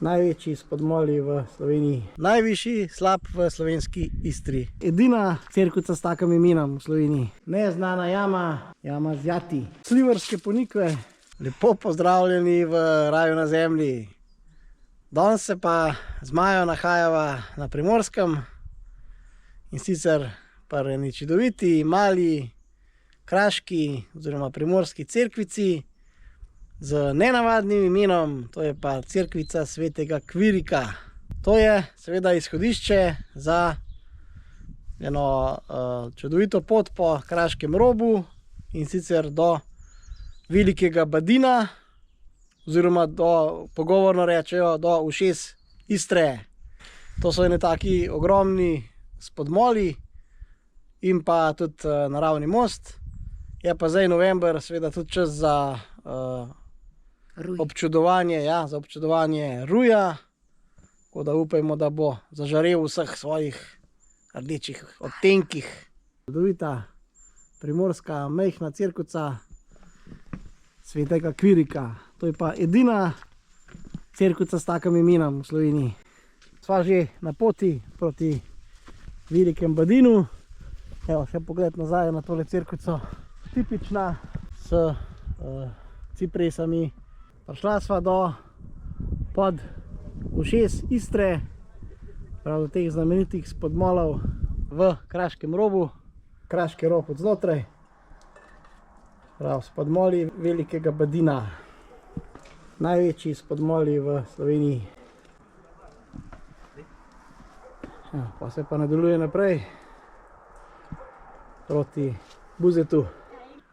Največji spodmoli v Sloveniji. Najvišji slap v slovenski Istri. Edina cerkvica s takim imenom v Sloveniji. Neznana jama, jama Zjati. Slivarske ponikve. Lepo pozdravljeni v raju na zemlji. Danes se pa z Majo nahajava na Primorskem. In sicer pa eni čudoviti, mali, kraški oziroma primorski cerkvici z nenavadnim imenom, to je pa cerkvica svetega Kvirika. To je seveda izhodišče za eno čudovito pot po Kraškem robu in sicer do Velikega Badina oziroma pogovorno rečejo do ušes Istre. To so ene taki ogromni spodmoli in pa tudi naravni most. Je pa zdaj november, seveda tudi čas za občudovanje, za občudovanje ruja, tako da upajmo, da bo zažarel v vseh svojih rdečih odtenkih. Čudovita primorska majhna cerkvica svetega Kvirika. To je pa edina cerkvica s takim imenom v Sloveniji. Sva že na poti proti Velikemu Badinu. Evo, še pogled nazaj na tole cerkvico. Tipična s cipresami. Prišla sva pod ušes Istre, prav do teh znamenitih spodmolov v Kraškem robu. Kraški rob od znotraj, prav spodmoli Velikega Badina. Največji spodmoli v Sloveniji. Pa se pa nadaljuje naprej proti Buzetu.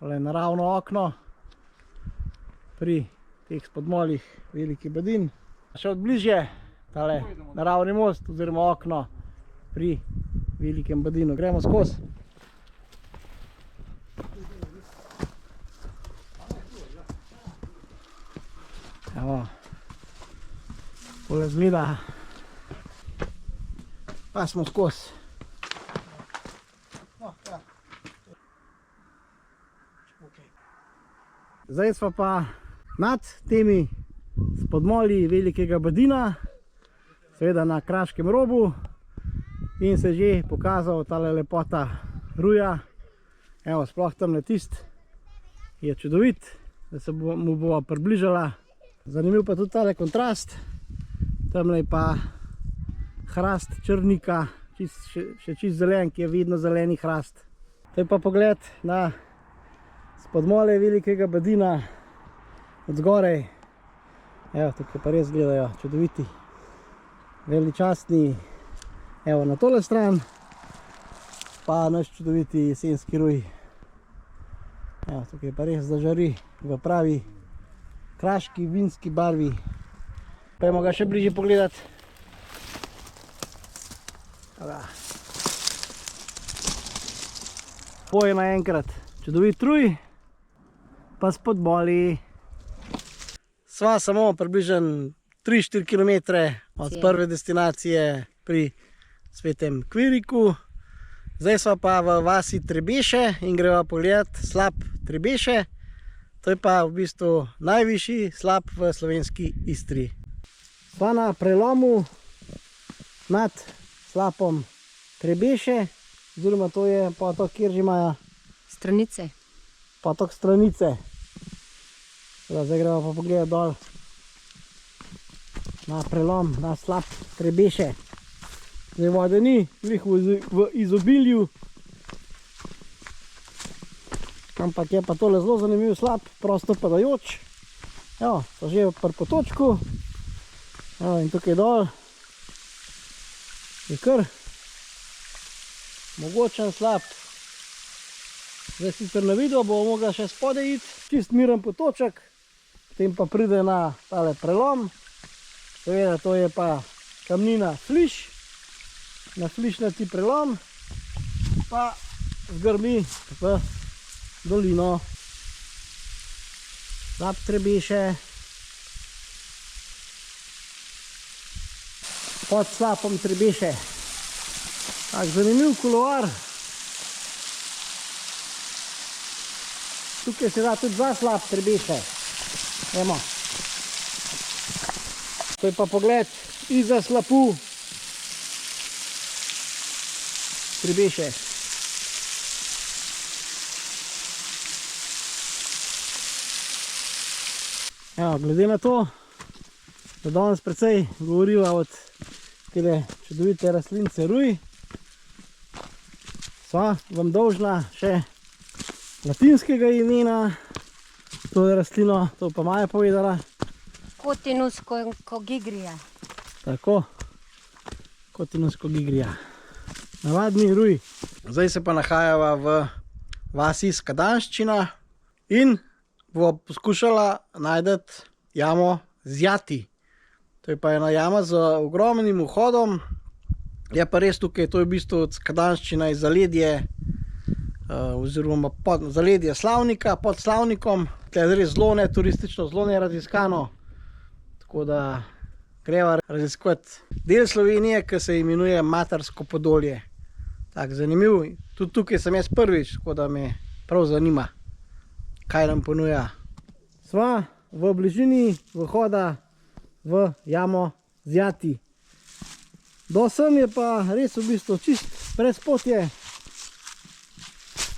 Naravno okno pri teh spodmolih Veliki Badin. Še od bližje tale naravni most oziroma okno pri Velikem Badinu. Gremo skozi. Evo, tole zgleda. Pa smo skozi. Zdaj smo pa nad temi spodmoli Velikega Badina, seveda na Kraškem robu, in se že pokazal tale lepota ruja. Evo, sploh tamle tist je čudovit, da se mu bova približala. Zanimiv pa tudi tale kontrast, tamle pa hrast črnika, še čist zelen, ki je vidno zeleni hrast. To je pa pogled na spodmole Velikega Badina od zgorej. Evo, tukaj pa res gledajo čudoviti, veličastni. Evo, na tole stran pa naš čudoviti jesenski ruj. Evo, tukaj pa res zažari v pravi kraški vinski barvi. Pojmo ga še bližje pogledati. Poje naenkrat čudovit ruj, pa spodmoli. Sva samo približno 3-4 km od prve destinacije pri svetem Kviriku. Zdaj sva pa v vasi Trebeše in greva pogledat slap Trebeše. To je pa v bistvu najvišji slap v slovenski Istri. Sva na prelomu nad slapom Trebeše, oziroma to je potok, kjer že imajo Stranice. Potok Stranice. Zdaj gremo pa pogledati dol na prelom, na slap Trebeše. Zdaj vode ni, v izobilju, ampak je pa tole zelo zanimiv slap, prosto padajoč. Evo, so že pri potočku. Evo, in tukaj dol je kar mogočen slap. Zdaj sicer na video bomo mogla še spode iti, čist miren potoček, potem pa pride na tale prelom. Seveda to je pa kamnina Fliš, na flišnati prelom pa zgrmi v dolino. Slap Trebeše, pod slapom Trebeše. Tak zanimiv kuloar. Tukaj se da tudi dva slap Trebeše. Emo. To je pa pogled izza slapu Pribeše. Evo, glede na to, da danes precej govoriva od tele čudovite rastlince ruj, sva vam dolžna še latinskega imena to rastlino, to pa Maja povedala. Cotinus cogigria. Tako, Cotinus cogigria. Navadni ruj. Zdaj se pa nahajava v vasi Skadanščina in bo poskušala najdeti jamo Zjati. To je pa ena jama z ogromnim vhodom. Je pa res tukaj, to je v bistvu od Skadanščina iz zaledje, oziroma zaledje Slavnika, pod Slavnikom. To je res zelo neturistično, zelo neraziskano. Tako da greva raziskovati del Slovenije, ki se imenuje Matersko Podolje. Tak, zanimiv. Tudi tukaj sem jaz prvič, tako da me prav zanima, kaj nam ponuja. Sva v bližini vhoda v jamo Zjati. Do sem je pa res v bistvu čist prespotje.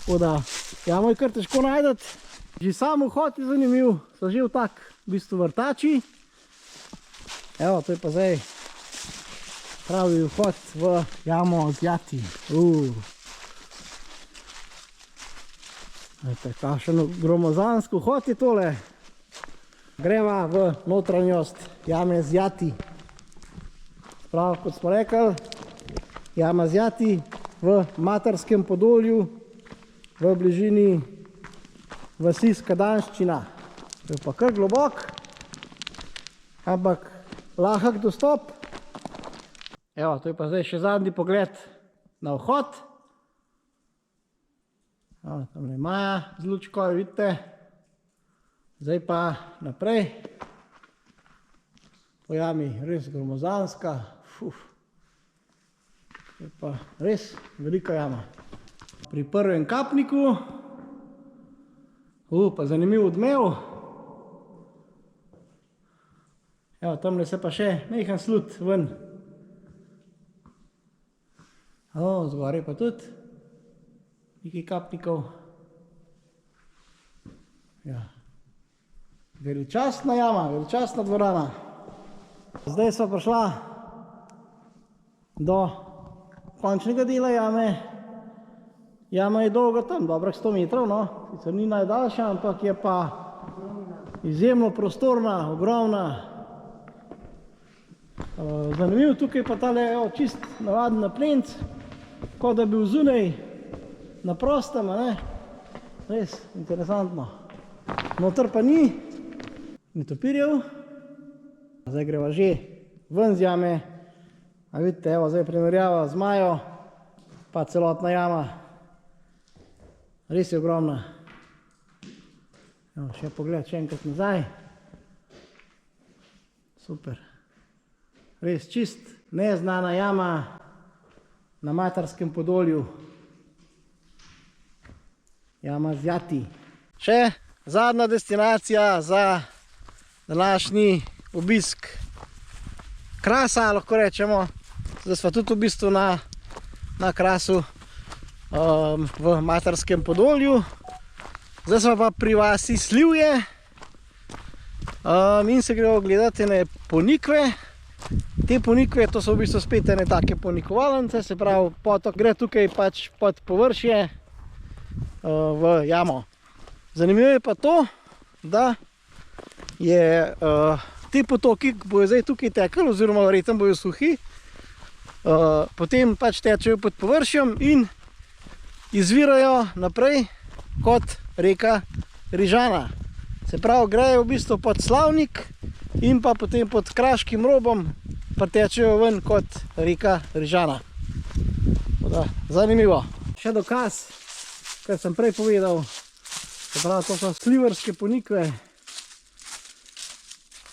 Tako da jamo je kar težko najdeti. Že sam vhod je zanimiv, so že v tak v bistvu vrtači. Evo, to je pa zdaj pravi vhod v jamo Zjati. Kakšen gromozanski vhod je tole. Greva v notranjost jame Zjati. Prav, kot smo rekli, jama Zjati v Materskem Podolju, v bližini vasi Skadanščina. To je pa kar globok, ampak lahek dostop. Evo, to je pa zdaj še zadnji pogled na vhod. Tamle je Maja z lučko, vidite. Zdaj pa naprej. Po jami res gromozanska. To je pa res velika jama. Pri prvem kapniku. Pa zanimiv odmev. Evo, tamle se pa še majhen slud ven. Zgoraj pa tudi nekaj kapnikov. Ja. Veličastna jama, veličastna dvorana. Zdaj smo prišla do končnega dela jame. Jama je dolga tam, dobrih 100 metrov, no. Sicer ni najdaljša, ampak je pa izjemno prostorna, ogromna. Zanimiv tukaj pa tale čist navaden naplenc, kot da bi bil zunaj na prostem, ne? Res interesantno. Noter pa ni topirjev. Zdaj greva že ven z jame. A vidite, evo, zdaj primerjava z Majo, pa celotna jama. Res je ogromna. Evo, še pogled, še enkrat nazaj. Super. Res čist neznana jama na Materskem Podolju. Jama Zjati. Še zadnja destinacija za današnji obisk Krasa, lahko rečemo. Zdaj smo tudi v bistvu na Krasu v Materskem Podolju. Zdaj smo pa pri vasi Slivje in se gremo gledati ene ponikve. Te ponikve, to so v bistvu spet ene take ponikovalnice, se pravi potok gre tukaj pač pod površje v jamo. Zanimivo je pa to, da je te potoki, ki bojo zdaj tukaj tekli, oziroma verjetno bojo suhi, potem pač tečejo pod površjem in izvirajo naprej kot reka Rižana. Se pravi, grejo v bistvu pod Slavnik in pa potem pod kraškim robom pretečejo ven kot reka Rižana. Zanimivo. Še dokaz, kar sem prej povedal, se pravi, to so sliverske ponikve.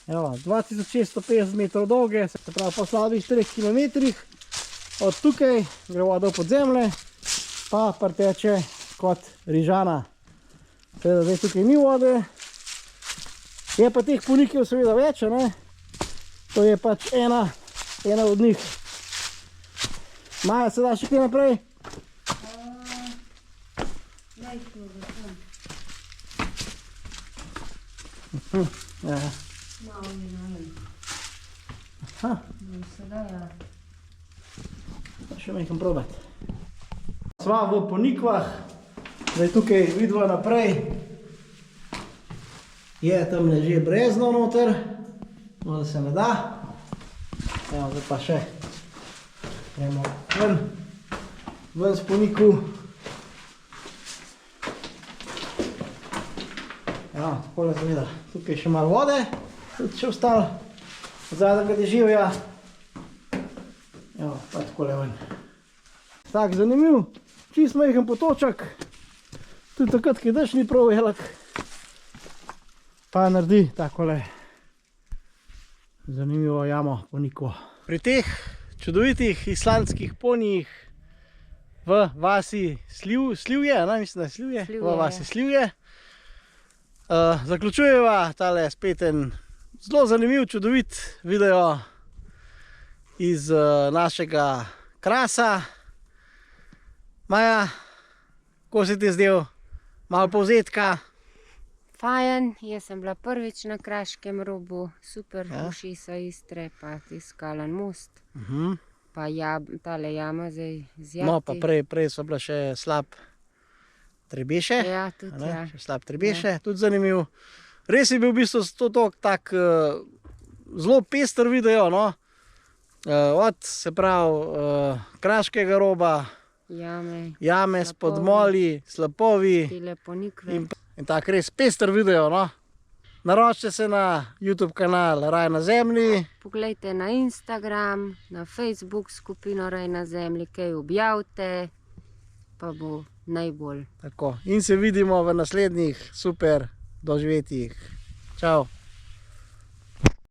Evo, 2650 metrov dolge, se pravi po slabih 4 km. Od tukaj gre voda pod zemlje, pa preteče kot Rižana. Seveda zdaj tukaj ni vode. Je pa teh ponikov seveda več, ne? To je pač ena od njih. Maja, se da še kaj naprej? Ja. Aha. Še nekam probat. Sva v Ponikvah, zdaj tukaj vidva naprej. Je tam že brezno noter, no da se ne da. Evo, zdaj pa še gremo ven z Ponikv. Ja, takole zavida. Tukaj še malo vode, tudi še ostalo. Zadaj ga deživja. Evo, pa takole ven. Tak, zanimiv, čist majhen potoček. Tudi takrat, ki dež ni prav velik. Pa naredi takole zanimivo jamo Ponikvo. Pri teh čudovitih islandskih ponijih v vasi Slivje, mislim, da je Slivje, v vasi Slivje, zaključujeva tale spet en zelo zanimiv, čudovit video iz našega Krasa. Maja, kako se ti je zdel? Malo povzetka? Fajn, jaz sem bila prvič na Kraškem robu, super, ušesa Istre, pa Skalen most, pa tale jama zdaj z Jati. No, pa prej so bila še Slap Trebeše. Ja, tudi ja. Še Slap Trebeše, tudi zanimiv. Res je bil v bistvu to tak zelo pester video, no. Od, se pravi, Kraškega roba, jame s podmoli, slapovi. Tile Ponikve. In tak res pester video, no. Naročite se na YouTube kanal Raj na zemlji. Poglejte na Instagram, na Facebook skupino Raj na zemlji, kaj objavite, pa bo najbolj. Tako, in se vidimo v naslednjih super doživetjih. Čau.